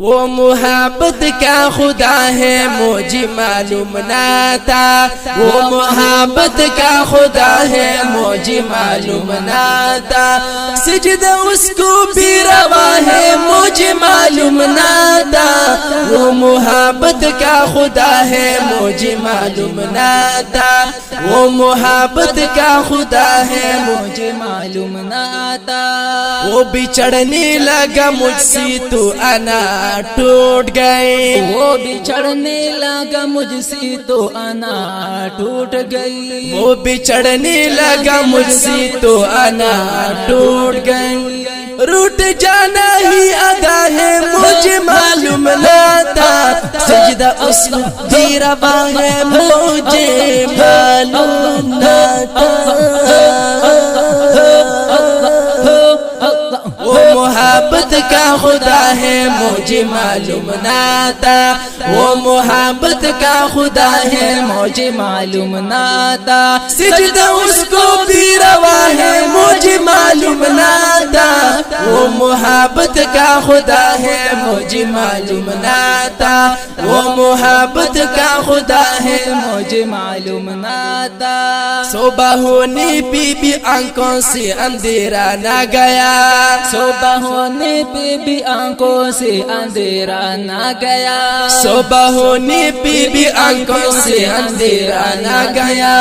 وہ محبت کا خدا ہے مجھے معلوم نہ تھا، وہ محبت کا خدا ہے مجھے معلوم نہ تھا، سجدہ اس کو بھی روا ہے مجھے معلوم نہ تھا، وہ محبت کا خدا ہے مجھے معلوم نہ تھا، وہ محبت کا خدا ہے مجھے معلوم نہ تھا، وہ بچھڑنے لگا مجھ سے تو انا ٹوٹ گئے، وہ بچھڑنے لگا مجھ سے تو انا ٹوٹ گئی، وہ بچھڑنے لگا مجھ سے تو انا ٹوٹ گئی، روٹ جانا ہی ادا ہے مجھے معلوم نہ تھا، سجدہ اس کو بھی روا ہے مجھے معلوم نہ تھا، وہ محبت کا خدا ہے مجھے معلوم نہ تھا، وہ محبت کا خدا ہے مجھے معلوم نہ تھا، سجدہ اس کو بھی روا ہے مجھے معلوم نہ تھا، وہ محبت کا خدا ہے مجھے معلوم نہ تھا، وہ محبت کا خدا ہے مجھے معلوم نہ تھا، صبح ہونے پہ بھی آنکھوں سے اندھیرا نہ گیا، صبح ہونے پہ بھی آنکھوں سے اندھیرا نہ گیا، صبح ہونے پہ بھی آنکھوں سے اندھیرا نہ گیا،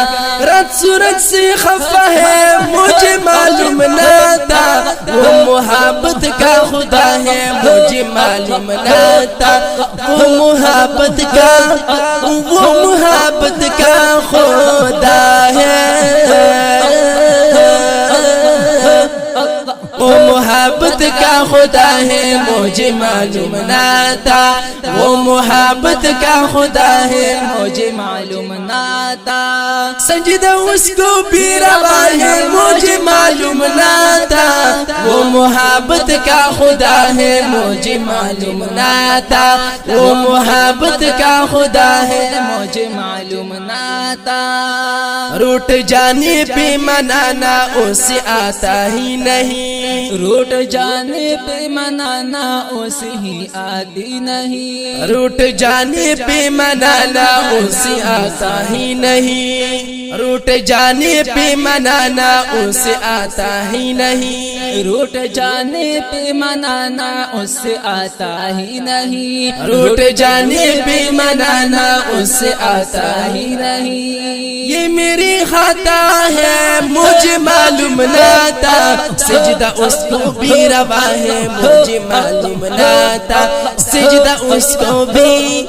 رات سورج سے خفا ہے مجھے معلوم نہ تھا، وہ محبت کا خدا ہے مجھے معلوم نہ تھا، وہ محبت کا خدا ہے، وہ محبت کا خدا ہے مجھے معلوم نہ تھا، وہ محبت کا خدا ہے مجھے معلوم نہ تھا، سجدہ اس کو بھی روا ہے مجھے معلوم نہ تھا، وہ محبت کا خدا ہے مجھے معلوم نہ تھا، وہ محبت کا خدا ہے مجھے معلوم نہ تھا، روٹ جانے پہ منانا اسے آتا ہی نہیں، روٹ جانے پہ منانا اسے ہی آتی نہیں، روٹ جانے پہ منانا اسے آتا ہی نہیں، روٹ جانے پہ منانا اسے آتا ہی نہیں، روٹ جانے پہ منانا اسے آتا ہی نہیں، روٹ جانے پہ منانا اسے آتا ہی نہیں، یہ میری خطا ہے مجھے معلوم نہ تھا، سجدہ اس کو بھی روا ہے مجھے معلوم نہ تھا، سجدہ اس کو بھی